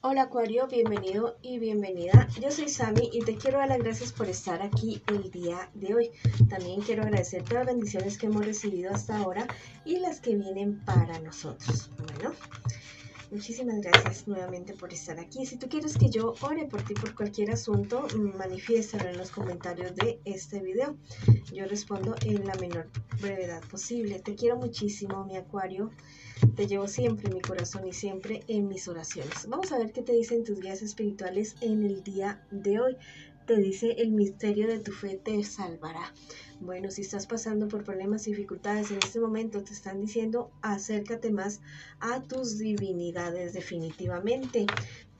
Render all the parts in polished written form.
Hola Acuario, bienvenido y bienvenida. Yo soy Sami y te quiero dar las gracias por estar aquí el día de hoy. También quiero agradecer todas las bendiciones que hemos recibido hasta ahora y las que vienen para nosotros. Bueno, muchísimas gracias nuevamente por estar aquí. Si tú quieres que yo ore por ti por cualquier asunto, manifiéstalo en los comentarios de este video. Yo respondo en la menor brevedad posible. Te quiero muchísimo, mi Acuario. Te llevo siempre en mi corazón y siempre en mis oraciones. Vamos a ver qué te dicen tus guías espirituales en el día de hoy. Te dice: el misterio de tu fe te salvará. Bueno, si estás pasando por problemas y dificultades en este momento, te están diciendo: acércate más a tus divinidades definitivamente.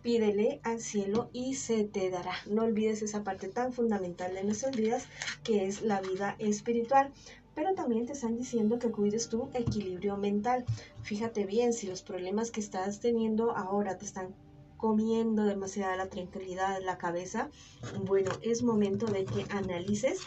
Pídele al cielo y se te dará. No olvides esa parte tan fundamental de nuestras vidas, que es la vida espiritual. Pero también te están diciendo que cuides tu equilibrio mental. Fíjate bien, si los problemas que estás teniendo ahora te están comiendo demasiada la tranquilidad, la cabeza, bueno, es momento de que analices,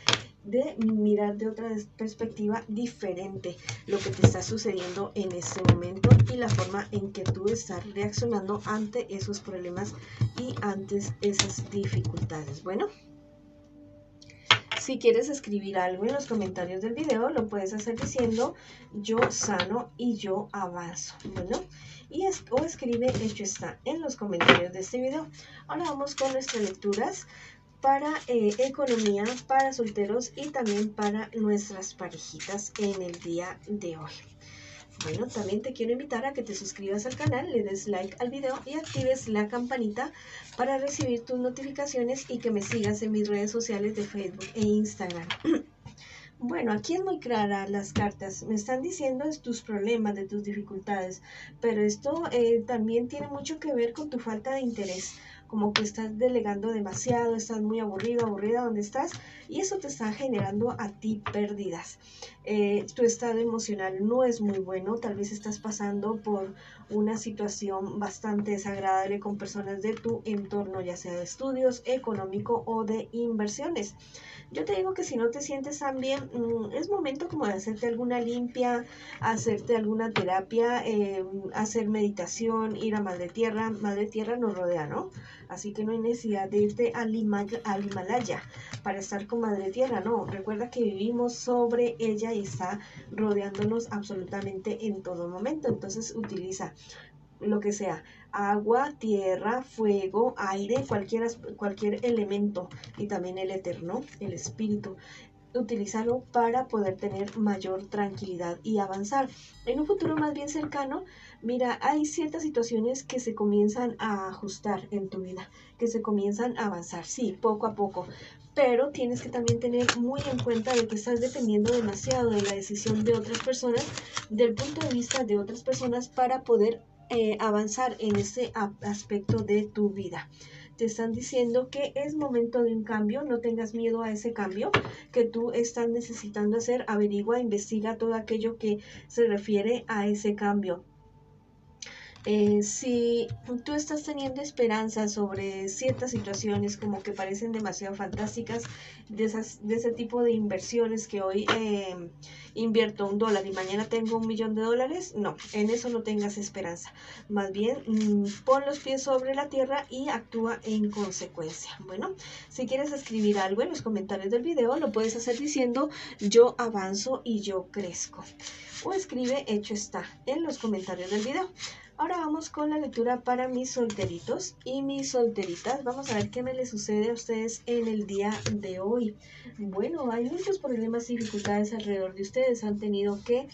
de mirar de otra perspectiva diferente lo que te está sucediendo en este momento y la forma en que tú estás reaccionando ante esos problemas y ante esas dificultades. Bueno, si quieres escribir algo en los comentarios del video, lo puedes hacer diciendo: yo sano y yo avanzo. Bueno, o escribe hecho está en los comentarios de este video. Ahora vamos con nuestras lecturas para economía, para solteros y también para nuestras parejitas en el día de hoy. Bueno, también te quiero invitar a que te suscribas al canal, le des like al video y actives la campanita para recibir tus notificaciones y que me sigas en mis redes sociales de Facebook e Instagram. Bueno, aquí es muy clara las cartas. Me están diciendo de tus problemas, de tus dificultades, pero esto también tiene mucho que ver con tu falta de interés. Como que estás delegando demasiado, estás muy aburrido, aburrida donde estás, y eso te está generando a ti pérdidas. Tu estado emocional no es muy bueno, tal vez estás pasando por una situación bastante desagradable con personas de tu entorno, ya sea de estudios, económico o de inversiones. Yo te digo que si no te sientes tan bien, es momento como de hacerte alguna limpia, hacerte alguna terapia, hacer meditación, ir a Madre Tierra. Madre Tierra nos rodea, ¿no? Así que no hay necesidad de irte al Himalaya para estar con Madre Tierra, no. Recuerda que vivimos sobre ella y está rodeándonos absolutamente en todo momento. Entonces utiliza lo que sea: agua, tierra, fuego, aire, cualquier elemento, y también el eterno, el espíritu. Utilízalo para poder tener mayor tranquilidad y avanzar. En un futuro más bien cercano, mira, hay ciertas situaciones que se comienzan a ajustar en tu vida, que se comienzan a avanzar, sí, poco a poco, pero tienes que también tener muy en cuenta de que estás dependiendo demasiado de la decisión de otras personas, del punto de vista de otras personas, para poder avanzar en ese aspecto de tu vida. Te están diciendo que es momento de un cambio, no tengas miedo a ese cambio que tú estás necesitando hacer. Averigua, investiga todo aquello que se refiere a ese cambio. Si tú estás teniendo esperanzas sobre ciertas situaciones como que parecen demasiado fantásticas, de ese tipo de inversiones que hoy invierto $1 y mañana tengo $1.000.000, no, en eso no tengas esperanza. Más bien, pon los pies sobre la tierra y actúa en consecuencia. Bueno, si quieres escribir algo en los comentarios del video, lo puedes hacer diciendo: yo avanzo y yo crezco. O escribe hecho está en los comentarios del video. Ahora vamos con la lectura para mis solteritos y mis solteritas. Vamos a ver qué me les sucede a ustedes en el día de hoy. Bueno, hay muchos problemas y dificultades alrededor de ustedes. Han tenido que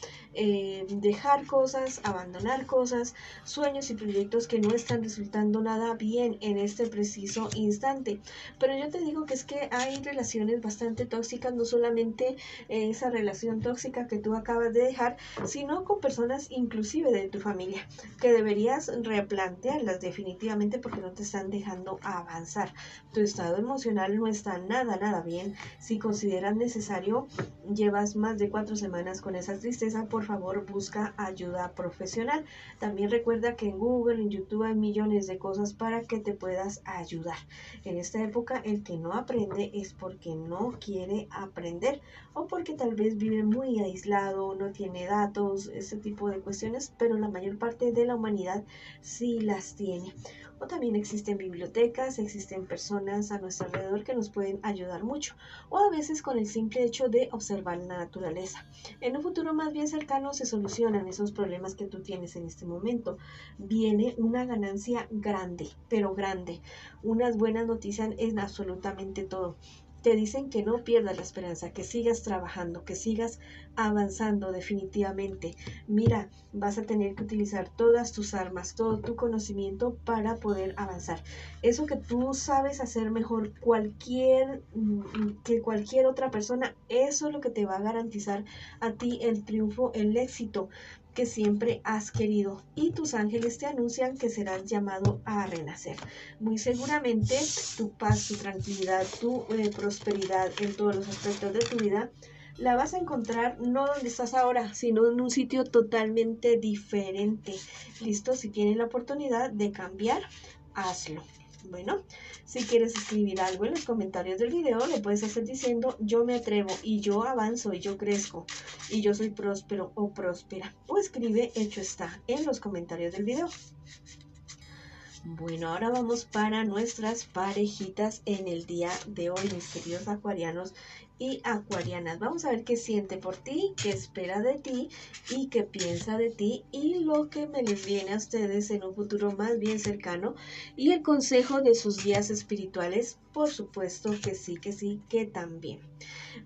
dejar cosas, abandonar cosas, sueños y proyectos que no están resultando nada bien en este preciso instante. Pero yo te digo que es que hay relaciones bastante tóxicas, no solamente esa relación tóxica que tú acabas de dejar, sino con personas inclusive de tu familia, que deberías replantearlas definitivamente porque no te están dejando avanzar. Tu estado emocional no está nada bien. Si consideras necesario, llevas más de 4 semanas con esa tristeza, por favor busca ayuda profesional. También recuerda que en Google, en YouTube hay millones de cosas para que te puedas ayudar. En esta época el que no aprende es porque no quiere aprender o porque tal vez vive muy aislado, no tiene datos, ese tipo de cuestiones, pero la mayor parte de la humanidad sí las tiene. O también existen bibliotecas, existen personas a nuestro alrededor que nos pueden ayudar mucho. O a veces con el simple hecho de observar la naturaleza. En un futuro más bien cercano se solucionan esos problemas que tú tienes en este momento. Viene una ganancia grande, pero grande. Unas buenas noticias en absolutamente todo. Te dicen que no pierdas la esperanza, que sigas trabajando, que sigas avanzando definitivamente. Mira, vas a tener que utilizar todas tus armas, todo tu conocimiento para poder avanzar. Eso que tú sabes hacer mejor que cualquier otra persona, eso es lo que te va a garantizar a ti el triunfo, el éxito que siempre has querido, y tus ángeles te anuncian que serás llamado a renacer. Muy seguramente tu paz, tu tranquilidad, tu prosperidad en todos los aspectos de tu vida la vas a encontrar no donde estás ahora, sino en un sitio totalmente diferente. ¿Listo? Si tienes la oportunidad de cambiar, hazlo. Bueno, si quieres escribir algo en los comentarios del video, lo puedes hacer diciendo: yo me atrevo y yo avanzo y yo crezco y yo soy próspero o próspera. O escribe hecho está en los comentarios del video. Bueno, ahora vamos para nuestras parejitas en el día de hoy, mis queridos acuarianos y acuarianas. Vamos a ver qué siente por ti, qué espera de ti y qué piensa de ti, y lo que me les viene a ustedes en un futuro más bien cercano, y el consejo de sus guías espirituales, por supuesto que sí, que también.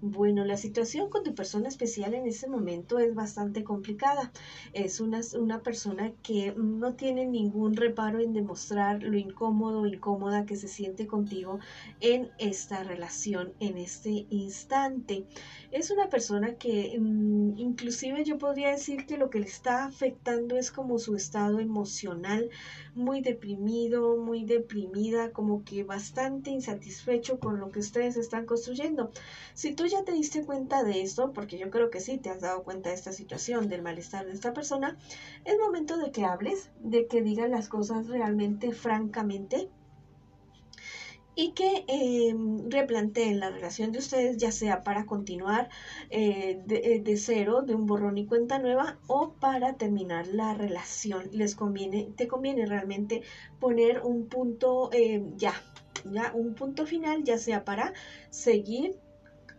Bueno, la situación con tu persona especial en este momento es bastante complicada. Es una persona que no tiene ningún reparo en demostrar lo incómodo o incómoda que se siente contigo en esta relación, en este instante. Es una persona que inclusive yo podría decir que lo que le está afectando es como su estado emocional, muy deprimido, muy deprimida, como que bastante insatisfecho con lo que ustedes están construyendo. Si tú ya te diste cuenta de esto, porque yo creo que sí te has dado cuenta de esta situación, del malestar de esta persona, es momento de que hables, de que digas las cosas realmente, francamente, y que replanteen la relación de ustedes, ya sea para continuar de cero, de un borrón y cuenta nueva, o para terminar la relación. Te conviene realmente poner un punto ya un punto final, ya sea para seguir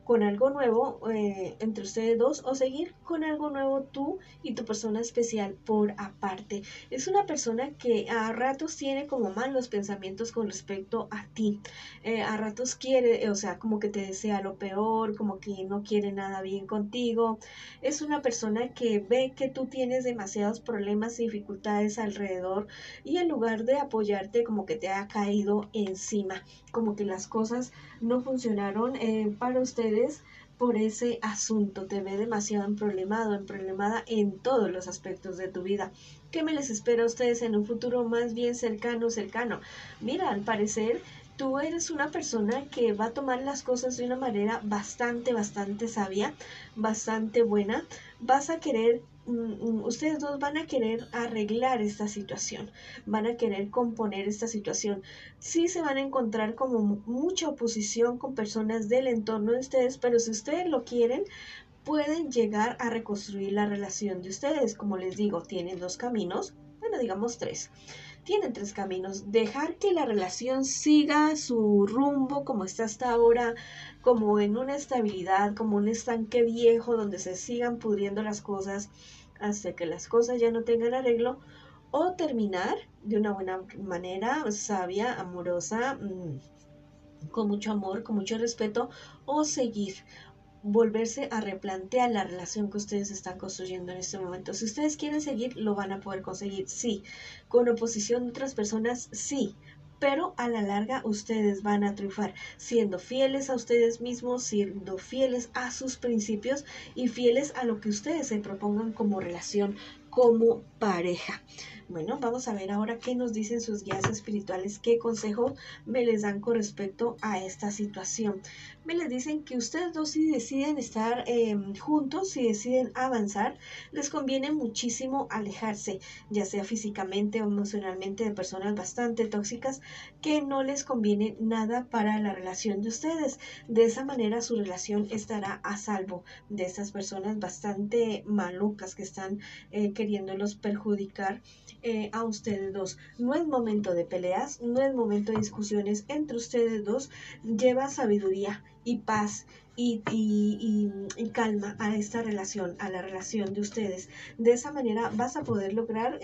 con algo nuevo entre ustedes dos, o seguir con algo nuevo tú y tu persona especial por aparte. Es una persona que a ratos tiene como malos pensamientos con respecto a ti. A ratos quiere, o sea, como que te desea lo peor, como que no quiere nada bien contigo. Es una persona que ve que tú tienes demasiados problemas y dificultades alrededor, y en lugar de apoyarte, como que te ha caído encima, como que las cosas no funcionaron para ustedes por ese asunto. Te ve demasiado emproblemada en todos los aspectos de tu vida. ¿Qué me les espera a ustedes en un futuro más bien cercano? Mira, al parecer tú eres una persona que va a tomar las cosas de una manera bastante sabia, bastante buena. Vas a querer ustedes dos van a querer arreglar esta situación, van a querer componer esta situación. Sí se van a encontrar como mucha oposición con personas del entorno de ustedes, pero si ustedes lo quieren, pueden llegar a reconstruir la relación de ustedes. Como les digo, tienen dos caminos, bueno, digamos tres. Tienen tres caminos: dejar que la relación siga su rumbo como está hasta ahora, como en una estabilidad, como un estanque viejo donde se sigan pudriendo las cosas hasta que las cosas ya no tengan arreglo, o terminar de una buena manera, sabia, amorosa, con mucho amor, con mucho respeto, o seguir, volverse a replantear la relación que ustedes están construyendo en este momento. Si ustedes quieren seguir, lo van a poder conseguir, sí. Con oposición de otras personas, sí. Pero a la larga ustedes van a triunfar, siendo fieles a ustedes mismos, siendo fieles a sus principios y fieles a lo que ustedes se propongan como relación, como pareja. Bueno, vamos a ver ahora qué nos dicen sus guías espirituales, qué consejos me les dan con respecto a esta situación. Me les dicen que ustedes dos, si deciden estar juntos, si deciden avanzar, les conviene muchísimo alejarse, ya sea físicamente o emocionalmente, de personas bastante tóxicas que no les conviene nada para la relación de ustedes. De esa manera su relación estará a salvo de estas personas bastante malucas que están queriendo queriéndolos perjudicar a ustedes dos. No es momento de peleas, no es momento de discusiones entre ustedes dos. Lleva sabiduría y paz y calma a esta relación, a la relación de ustedes. De esa manera vas a poder lograr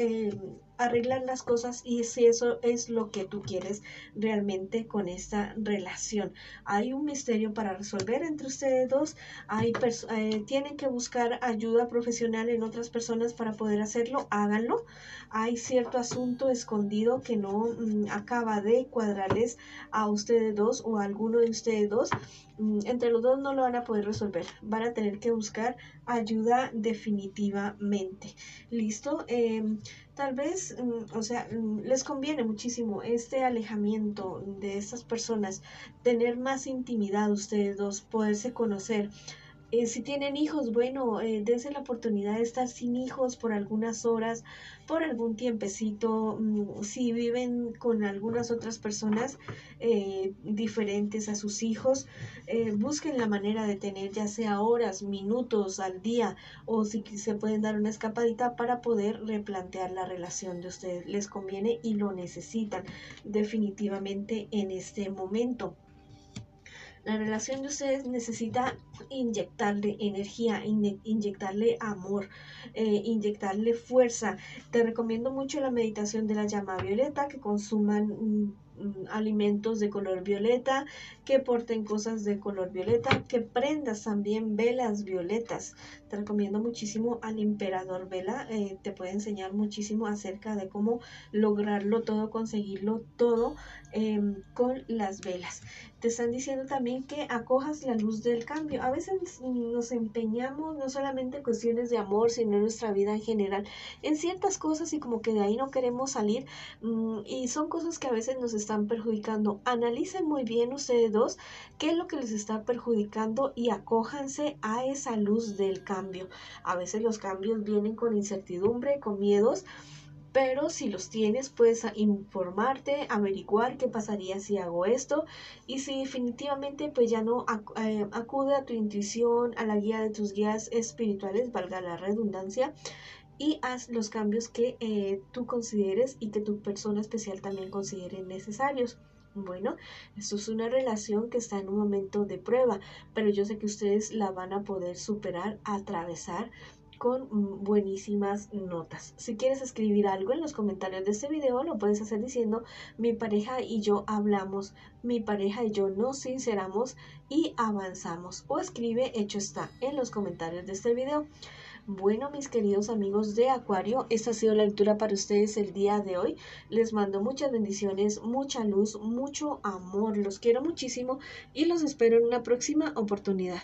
arreglar las cosas, y si eso es lo que tú quieres realmente con esta relación. Hay un misterio para resolver entre ustedes dos. Tienen que buscar ayuda profesional en otras personas para poder hacerlo. Háganlo. Hay cierto asunto escondido que no acaba de cuadrarles a ustedes dos o a alguno de ustedes dos. Entre los dos no lo van a poder resolver. Van a tener que buscar ayuda definitivamente. ¿Listo? Tal vez, les conviene muchísimo este alejamiento de estas personas, tener más intimidad ustedes dos, poderse conocer. Si tienen hijos, bueno, dense la oportunidad de estar sin hijos por algunas horas, por algún tiempecito. Si viven con algunas otras personas diferentes a sus hijos, busquen la manera de tener ya sea horas, minutos al día, o si se pueden dar una escapadita para poder replantear la relación de ustedes. Les conviene y lo necesitan definitivamente en este momento. La relación de ustedes necesita inyectarle energía, inyectarle amor, inyectarle fuerza. Te recomiendo mucho la meditación de la llama violeta, que consuman alimentos de color violeta, que porten cosas de color violeta, que prendas también velas violetas. Te recomiendo muchísimo al Emperador Vela. Te puede enseñar muchísimo acerca de cómo lograrlo todo, conseguirlo todo con las velas. Te están diciendo también que acojas la luz del cambio. A veces nos empeñamos no solamente en cuestiones de amor, sino en nuestra vida en general, en ciertas cosas, y como que de ahí no queremos salir, y son cosas que a veces nos están perjudicando. Analicen muy bien ustedes dos qué es lo que les está perjudicando y acójanse a esa luz del cambio. A veces los cambios vienen con incertidumbre, con miedos, pero si los tienes, puedes informarte, averiguar qué pasaría si hago esto, y si definitivamente pues ya no, acude a tu intuición, a la guía de tus guías espirituales, valga la redundancia, y haz los cambios que tú consideres y que tu persona especial también considere necesarios. Bueno, esto es una relación que está en un momento de prueba, pero yo sé que ustedes la van a poder superar, atravesar con buenísimas notas. Si quieres escribir algo en los comentarios de este video, lo puedes hacer diciendo: mi pareja y yo hablamos, mi pareja y yo nos sinceramos y avanzamos. O escribe hecho está en los comentarios de este video. Bueno, mis queridos amigos de Acuario, esta ha sido la lectura para ustedes el día de hoy. Les mando muchas bendiciones, mucha luz, mucho amor. Los quiero muchísimo y los espero en una próxima oportunidad.